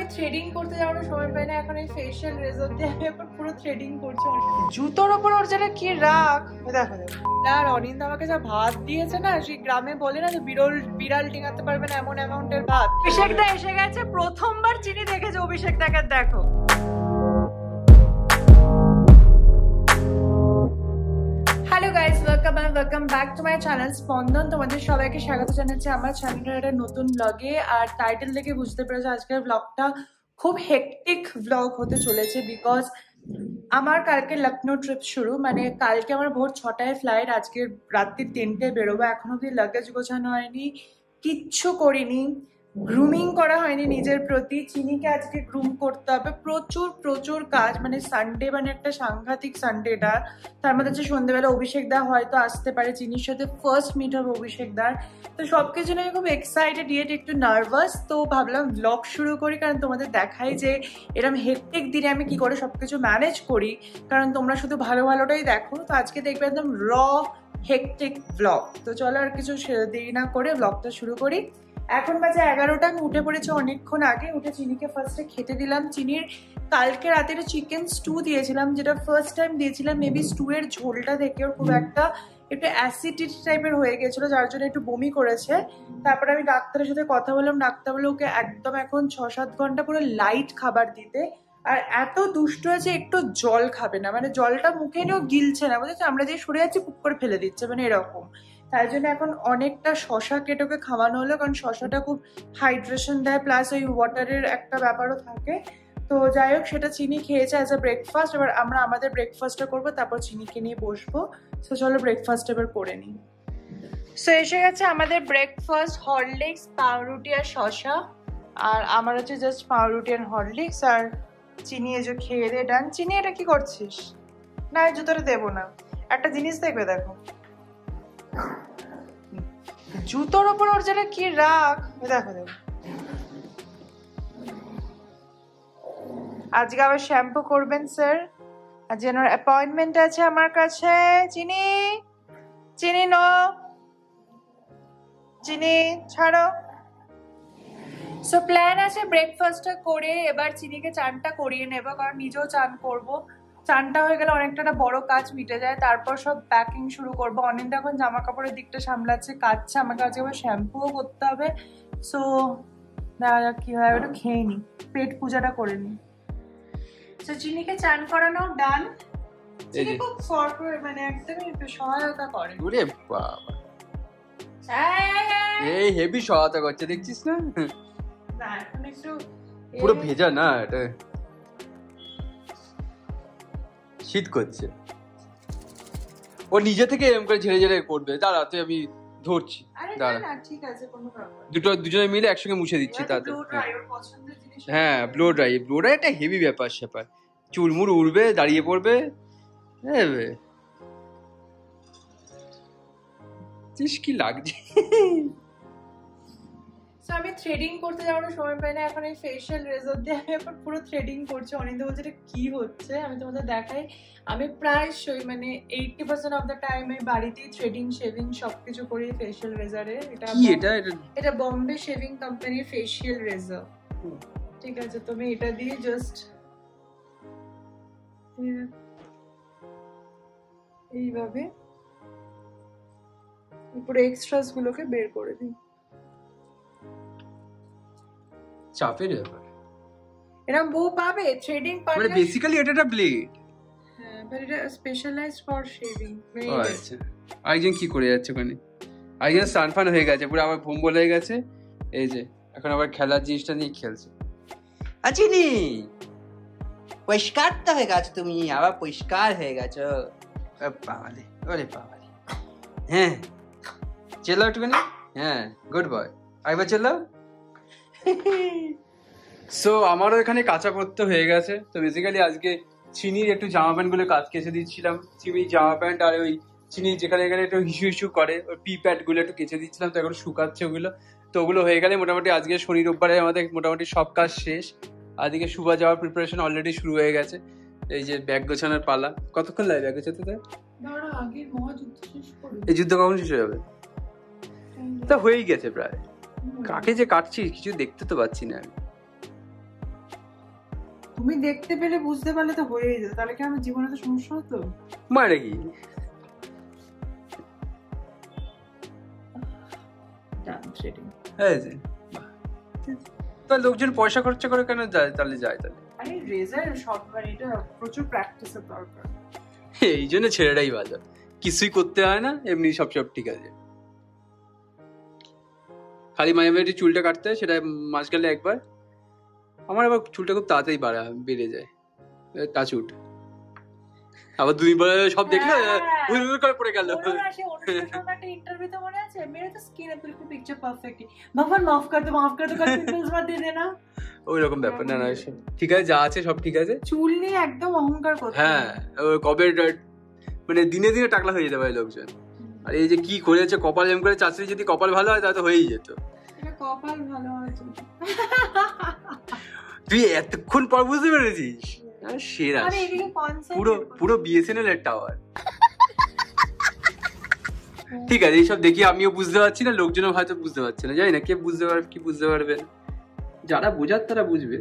আমি থ্রেডিং করতে যাওয়ার সময় পাই না, এখন এই ফেশিয়াল রেজার দিয়ে আমি এখন পুরো থ্রেডিং করছি। জুতোর ওপর ওর যেটা কি রাখ দেখো আর অনিন্দ আমাকে যা ভাত দিয়েছে না, সেই গ্রামে বলে না যে বিড়াল টিঙাতে পারবে না এমন অ্যামাউন্টের ভাত। অভিষেক দা এসে গেছে, প্রথমবার চিনি দেখেছে অভিষেক দাকে, দেখো। Hello guys, welcome back to my channel স্পন্দন। তোমাদের সবাইকে স্বাগত জানাচ্ছি আমার চ্যানেলের একটা নতুন ব্লগে। আর টাইটেল দেখে বুঝতে পেরেছো আজকের ব্লগটা খুব হেকটিক ব্লগ হতে চলেছে, বিকজ আমার কালকে লখনৌ ট্রিপ শুরু। মানে কালকে আমার ভোর 6টায় ফ্লাইট, আজকে রাত্রি 3টায় বেরোবো। এখন অব্দি লাগেজ গোছানো হয়নি, কিচ্ছু করিনি, গ্রুমিং করা হয়নি নিজের প্রতি। চিনিকে আজকে গ্রুম করতে হবে, প্রচুর কাজ। মানে সানডে মানে একটা সাংঘাতিক সানডেটা। তার মধ্যে হচ্ছে সন্ধ্যেবেলা অভিষেক দা হয়তো আসতে পারে, চিনির সাথে ফার্স্ট মিট হবে অভিষেক দার। তো সবকিছু নিয়ে খুব এক্সাইটেড, ইয়েট একটু নার্ভাস। তো ভাবলাম ব্লগ শুরু করি, কারণ তোমাদের দেখাই যে এরকম হেক্টিক দিনে আমি কি করে সবকিছু ম্যানেজ করি, কারণ তোমরা শুধু ভালোটাই দেখো। তো আজকে দেখবে একদম র হেক্টিক ব্লগ। তো চলো আর কিছু দেরি না করে ব্লগটা শুরু করি। এখন বাজে 11টা, আমি উঠে পড়েছি অনেকক্ষণ আগে। উঠে চিনিকে ফার্স্টে খেতে দিলাম। চিনির কালকে রাতের চিকেন স্টু দিয়েছিলাম, যেটা ফার্স্ট টাইম দিয়েছিলাম। মেবি স্টু এর ঝোলটা থেকে ওর খুব একটু অ্যাসিডিটি টাইপের হয়ে গেছিলো, যার জন্য একটু বমি করেছে। তারপরে আমি ডাক্তারের সাথে কথা বললাম, ডাক্তার বলে ওকে একদম এখন 6-7 ঘন্টা পুরো লাইট খাবার দিতে। আর এত দুষ্ট আছে, একটু জল খাবে না, মানে জলটা মুখে নিয়েও গিলছে না, বুঝেছো? আমরা যে সরে যাচ্ছি পুক করে ফেলে দিচ্ছে, মানে এরকম। তাই জন্য এখন অনেকটা শশা কেটে ওকে খাওয়ানো হলো, কারণ শশাটা খুব হাইড্রেশন দেয়, প্লাস ওই ওয়াটারের একটা ব্যাপারও থাকে। তো যাই হোক, সেটা চিনি খেয়েছে অ্যাজ আ ব্রেকফাস্ট। এবার আমরা আমাদের ব্রেকফাস্টটা করবো, তারপর চিনিকে নিয়ে বসবো। সো চলো ব্রেকফাস্ট এবার করে নিই। সো এসে গেছে আমাদের ব্রেকফাস্ট, হরলিক্স, পাউরুটি আর শশা। আর আমার হচ্ছে জাস্ট পাউরুটি আর হরলিক্স। আর চিনি এই যে খেয়ে দে ডান। চিনি এটা কি করছিস? না, এই জুতোটা দেবো না। একটা জিনিস দেখবে, দেখো জুতোর ওপর ওর যেটা কি রাখ, দেখো। আজকে আবার শ্যাম্পু করবেন স্যার, আজকে ওনার অ্যাপয়েন্টমেন্ট আছে আমার কাছে। চিনি নো, চিনি ছাড়ো। সো প্ল্যান আছে ব্রেকফাস্টটা করে এবার চিনিকে চানটা করিয়ে নেবো, কারণ নিজেও চান করবো। চানটা হয়ে গেলে অনেকটা বড় কাজ মিটে যায়। তারপর সব প্যাকিং শুরু করবো। অনেক এখন জামা কাপড়ের দিকটা সামলাচ্ছে, কাচছে। আমাকে আজকে আবার শ্যাম্পুও করতে হবে। সো দেখা যাক কি হয়। ওটা খেয়ে নি, পেট পূজাটা করে নি। সো চিনিকে চান করানো ডান। চিনি খুব মানে একদমই সহায়তা করে। ওরে বাবা, এই হেভি সহায়তা করছে, দেখছিস না? না এখন একটু পুরো ভেজা না, এটা শীত করছে। ও নিজে থেকে এরকম করে ঝেড়ে ঝেড়ে করবে। দাঁড়াতে আমি ধরছি, দাঁড়া। ঠিক আছে, কোনো ব্যাপার। দুজনে মিলে একসঙ্গে মুছে দিচ্ছি তাতে। হ্যাঁ, ব্লো ড্রাই একটা হেভি ব্যাপার স্যাপার। চুলমুল উড়বে, দাঁড়িয়ে পড়বে। কি লাগছে। আমি থ্রেডিং করতে যাওয়ার সময় পাই না, এখন এই ফেশিয়াল রেজার দিয়ে আমি এখন পুরো থ্রেডিং করছি। অনিন্দ বলছে এটা কি হচ্ছে, আমি তোমাদের দেখাই। আমি প্রায়শই মানে 80% অফ দ্য টাইম আমি বাড়িতেই থ্রেডিং শেভিং সবকিছু করি ফেশিয়াল রেজারে। এটা বম্বে শেভিং কোম্পানির ফেশিয়াল রেজার। ঠিক আছে, তুমি এটা দিয়ে জাস্ট এইভাবে পুরো এক্সট্রাস গুলোকে বের করে দিই। চাপের ব্যাপার, এরকম বউ পাবে থ্রেডিং পারলে। মানে বেসিক্যালি এটা একটা ব্লেড। হ্যাঁ, বাট এটা স্পেশালাইজড ফর শেভিং। আচ্ছা, আরেকজন কি করে যাচ্ছে ওখানে? আরেকজন সানফান হয়ে গেছে, পুরো আমার ভুম বলে গেছে। এই যে এখন আবার খেলার জিনিসটা নিয়ে খেলছে। আচিনি পরিষ্কার তো হয়ে গেছো, তুমি আবার পরিষ্কার হয়ে গেছো। বাবালে, ওরে বাবালে। হ্যাঁ, চেলো একটুখানি। হ্যাঁ, গুড বয়। আরেকবার চেলো। সো আমারও এখানে কাঁচা পড়তে হয়ে গেছে। তো বেসিক্যালি আজকে চিনির একটু জামা প্যান্ট গুলো কাজ কেচে দিচ্ছিলাম। চিনির জামা প্যান্ট আর ওই চিনি যেখানে এখানে একটু হিসু করে ওই পি প্যাড গুলো একটু কেচে দিচ্ছিলাম। তো এখন শুকাচ্ছে ওগুলো। তো ওগুলো হয়ে গেলে মোটামুটি আজকে শনি রোববারে আমাদের মোটামুটি সব কাজ শেষ। আজকে শুভা যাওয়ার প্রিপারেশন অলরেডি শুরু হয়ে গেছে। এই যে ব্যাগ গোছানোর পালা। কতক্ষণ লাগে ব্যাগ গোছাতে? এই যুদ্ধ কখন শেষ হয়ে যাবে? তা হয়েই গেছে প্রায়। কাকে যে কাটছি কিছু দেখতে তো পাচ্ছি না আমি। তুমি দেখতে পেলে বুঝতে পারলে তো হয়েই যেত, তাহলে কি আমার জীবনে তো সমস্যা হতো? মানে কি লোকজন পয়সা খরচা করে কেন যায়? তাহলে যায় তাহলে আরে রেজার সববার এটা প্রচুর প্র্যাকটিসের দরকার। এই জন্য ছেলেটাই ভালো, কিছুই করতে হয় না, এমনি সব ঠিক আছে। খালি মাঝে মাঝে চুলটা কাটতে হয়, সেটা মাস গেলে একবার। আমার আবার চুলটা খুব তাড়াতাড়ি বেড়ে যায়, টাচউড। আবার 2 দিন পরে সব দেখলে ভুল করে পড়ে গেল। একটা ইন্টারভিউতে মনে আছে মেরে তো স্কিন है बिल्कुल पिक्चर परफेक्ट है, भगवान माफ कर दो पिंपल्स मत दे देना। ওই রকম ব্যাপার না, ঠিক আছে, যা আছে সব ঠিক আছে। চুল নিয়ে একদম অহংকার করতে। হ্যাঁ, কবে মানে দিনে দিনে টাকলা হয়ে যেতে পারে লোকজন। আর এই যে কি করেছে কপাল, এম করে চাকরি, যদি কপাল ভালো হয় তাহলে হয়েই যেত। কপাল ভালো আছে, তুই এতক্ষণ পর বুঝতে পেরেছিস? সেরা, পুরো বিএসএনএল এর টাওয়ার। ঠিক আছে, এইসব দেখি আমিও বুঝতে পারছি না, লোকজনও হয়তো বুঝতে পারছে না, জানি না কে বুঝতে পারবে কি বুঝতে পারবে। যারা বোঝার তারা বুঝবে।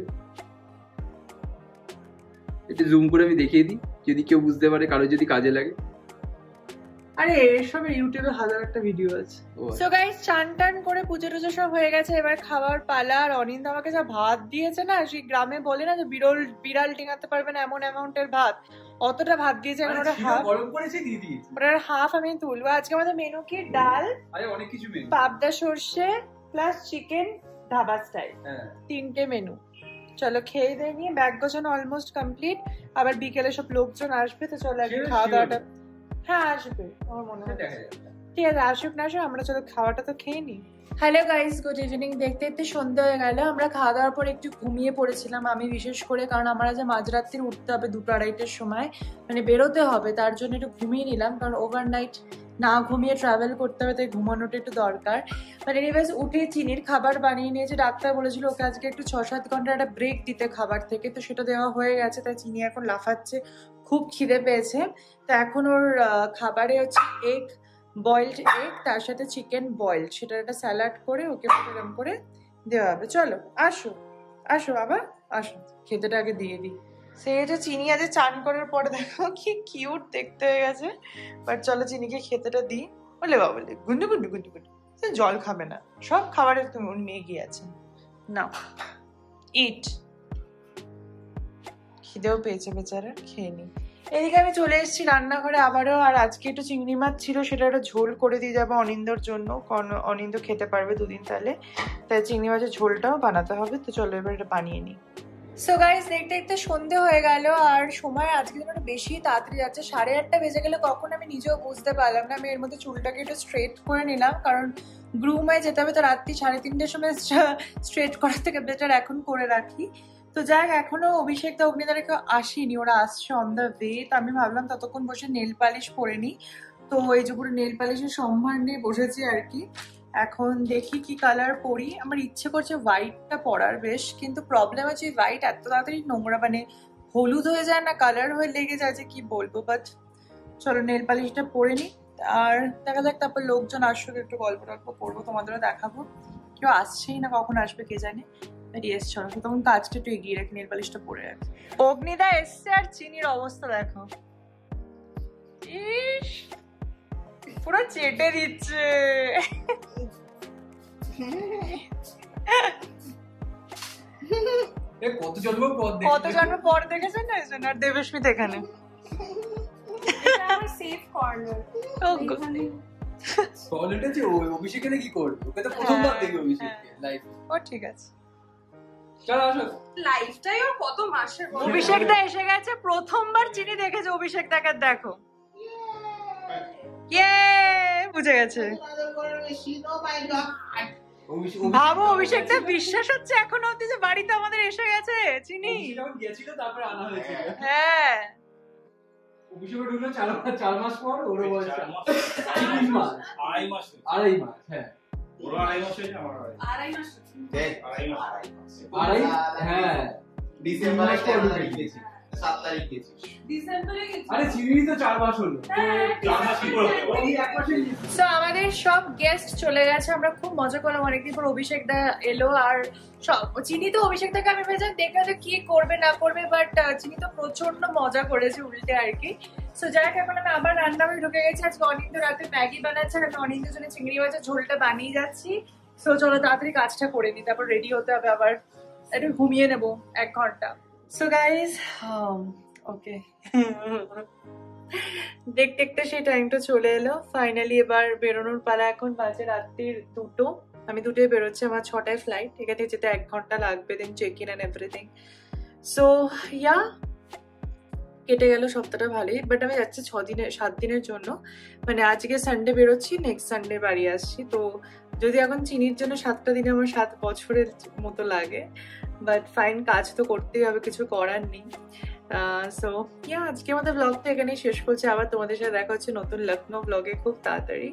একটু জুম করে আমি দেখিয়ে দিই, যদি কেউ বুঝতে পারে, কারো যদি কাজে লাগে। আরে এসব ইউটিউবে হাজার একটা ভিডিও আছে। সো গাইস, চান টান করে পুজো টুজো সব হয়ে গেছে, এবার খাবার পালা। আর অনিন্দ আমাকে যা ভাত দিয়েছে না, সেই গ্রামে বলে না যে বিড়াল টিঙাতে পারবে না এমন অ্যামাউন্টের ভাত, অতটা ভাত দিয়েছে। এখন ওটা হাফ আমি তুলবো। আজকে আমাদের মেনু কি? ডাল, অনেক কিছু মেনু, পাবদা সর্ষে প্লাস চিকেন ধাবা স্টাইল, 3টে মেনু। চলো খেয়ে দিয়ে নিয়ে, ব্যাগ গোছানো অলমোস্ট কমপ্লিট। আবার বিকেলে সব লোকজন আসবে, তো চলো আগে খাওয়া দাওয়াটা। হ্যাঁ আসবে, আমার মনে হয়। ঠিক আছে, আসুক না আসুক, আমরা চলো খাওয়াটা তো খেয়ে নিই। Hello guys, good evening. দেখতে দেখতে সন্ধ্যে হয়ে গেল। আমরা খাওয়া দাওয়ার পর একটু ঘুমিয়ে পড়েছিলাম, আমি বিশেষ করে, কারণ আমার আজ মাঝরাত্রির উঠতে হবে 2-2:30-এর সময়, মানে বেরোতে হবে, তার জন্য একটু ঘুমিয়ে নিলাম, কারণ ওভারনাইট না ঘুমিয়ে ট্রাভেল করতে হবে, তাই ঘুমানোটা একটু দরকার। বাট এনিওয়েজ, উঠে চিনির খাবার বানিয়ে নিয়েছে। ডাক্তার বলেছিল ওকে আজকে একটু 6-7 ঘন্টা একটা ব্রেক দিতে খাবার থেকে, তো সেটা দেওয়া হয়ে গেছে, তাই চিনি এখন লাফাচ্ছে, খুব খিদে পেয়েছে। তো এখন ওর খাবারে হচ্ছে এগ, বয়েলড এগ, তার সাথে চিকেন বয়েলড, সেটার একটা স্যালাড করে ওকে এরকম করে দেওয়া হবে। চলো আসো আসো বাবা, আসো, খেতেটা আগে দিয়ে দিই। সেই যে চিনি আজ চান করার পরে দেখো কি কিউট দেখতে হয়ে গেছে। বাট চলো চিনিকে খেতেটা দিই। বলে বাবা, বলে গুন্ডু গুন্ডু গুন্ডু গুন্ডু, সে জল খাবে না, সব খাবারে তুমি উনি এগিয়ে আছেন। না, ইট। খিদেও পেয়েছে বেচারা, খেয়ে নি। এদিকে আমি চলে এসেছি রান্নাঘরে আবারও। আর আজকে একটু চিংড়ি মাছ ছিল, সেটা একটা ঝোল করে দিয়ে যাবো অনিন্দর জন্য, কারণ অনিন্দ খেতে পারবে 2 দিন, তাহলে তাই চিংড়ি মাছের ঝোলটাও বানাতে হবে। তো চলো এবার এটা বানিয়ে নিই। সো গাইস, দেখতে দেখতে সন্ধে হয়ে গেল, আর সময় আজকে যেন বেশি তাড়াতাড়ি যাচ্ছে। 8:30 বেজে গেলে কখন আমি নিজেও বুঝতে পারলাম না। আমি এর মধ্যে চুলটাকে একটু স্ট্রেট করে নিলাম, কারণ গ্রুমে যেতে হবে, তো রাত্রি 3:30-এর সময় স্ট্রেট করার থেকে বেটার এখন করে রাখি। তো যাক, এখনো অভিষেক দা অগ্নিদারে কেউ আসেনি, ওরা আসছে অন দ্য ওয়ে। তো আমি ভাবলাম ততক্ষণ বসে নেল পালিশ পরে নিই। তো এই যে পুরো নেল পালিশের সম্ভার নিয়ে বসেছি আর কি। এখন দেখি কি কালার পরি। আমার ইচ্ছে করছে হোয়াইটটা পরার বেশ, কিন্তু প্রবলেম আছে হোয়াইট এত তাড়াতাড়ি নোংরা, মানে হলুদ হয়ে যায় না, কালার হয়ে লেগে যায়, যে কি বলবো। বাট চলো নেল পালিশটা পরে নিই, আর দেখা যাক তারপর লোকজন আসুক, একটু গল্প টল্প করবো, তোমাদেরও দেখাবো। কেউ আসছেই না, কখন আসবে কে জানে। ইয়েস, চলো তখন কাজটা একটু এগিয়ে রাখি, নেল পালিশটা পরে রাখি। অগ্নিদা এসছে, আর চিনির অবস্থা দেখো, ইস পুরো চেটে দিচ্ছে। কত জন্ম পর দেখেছেন না, এই জন্য। আর দেবস্মিত এখানে অভিষেকে কি করবে, ওকে তো প্রথমবার দেখি অভিষেককে লাইভে। ও ঠিক আছে, লাইফটাই ওর কত মাসের। অভিষেক দা এসে গেছে, প্রথমবার চিনি দেখেছে অভিষেক দাকে, দেখো বুঝে গেছে। ভাবো অভিষেক দা বিশ্বাস হচ্ছে এখনো অব্দি যে বাড়িতে আমাদের এসে গেছে চিনি। হ্যাঁ, অভিষেক ঢুকলো 4 মাস পর, ওর বয়স 3 মাস, 2.5 মাস। হ্যাঁ, ওর 2.5 মাস হয়েছে, আমার 2.5 মাস। হ্যাঁ, ডিসেম্বর মাস পর ঢুকে গেছে। 7 তারিখ গেছিস। ডিসেম্বরে গেছি। আরে চিনি তো 4 মাস হলো। 4 মাস কি করে হলো? ওই 1 মাসের সো আমাদের সব গেস্ট চলে গেছে, আমরা খুব মজা করলাম, অনেকদিন পর অভিষেক দা এলো। আর সব চিনি তো অভিষেক দাকে আমি ভেবেছিলাম দেখে হয়তো কি করবে না করবে, বাট চিনি তো প্রচন্ড মজা করেছে উল্টে আর কি। সো যাই হোক, এখন আমি আবার রান্নাঘরে ঢুকে গেছি। আজকে অনিন্দ রাতে ম্যাগি বানাচ্ছে আর আমি অনিন্দের জন্য চিংড়ি মাছের ঝোলটা বানিয়ে যাচ্ছি। সো চলো তাড়াতাড়ি কাজটা করে নিই, তারপর রেডি হতে হবে, আবার একটু ঘুমিয়ে নেবো 1 ঘন্টা। সো গাইজ ওকে, দেখতে দেখতে সেই টাইমটা চলে এলো। ফাইনালি এবার বেরোনোর পালা। এখন বাজে রাত্রির 2টো, আমি 2টোয় বেরোচ্ছি, আমার 6টায় ফ্লাইট। এখান থেকে যেতে 1 ঘন্টা লাগবে, then check in and everything. So yeah, কেটে গেল সপ্তাহটা ভালোই। বাট আমি যাচ্ছি 7 দিনের জন্য, মানে আজকে সানডে বেরোচ্ছি, নেক্সট সানডে বাড়ি আসছি। তো যদি এখন চিনির জন্য 7টা দিনে আমার 7 বছরের মতো লাগে, বাট ফাইন, কাজ তো করতেই হবে, কিছু করার নেই। সো ইয়া, আজকে আমাদের ব্লগটা এখানেই শেষ করছি। আবার তোমাদের সাথে দেখা হচ্ছে নতুন লখনৌ ব্লগে খুব তাড়াতাড়ি।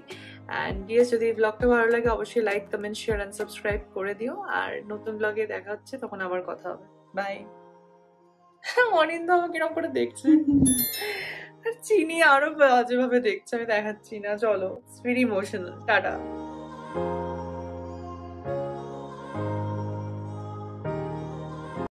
অ্যান্ড ইয়েস, যদি ব্লগটা ভালো লাগে অবশ্যই like, comment, share and subscribe করে দিও। আর নতুন ব্লগে দেখা হচ্ছে, তখন আবার কথা হবে। বাই। অনিন্দ আমাকে কিরকম করে দেখছে, আর চিনি আরো বাজেভাবে দেখছে, আমি দেখাচ্ছি না। চলো, ভেরি ইমোশনাল। টাটা।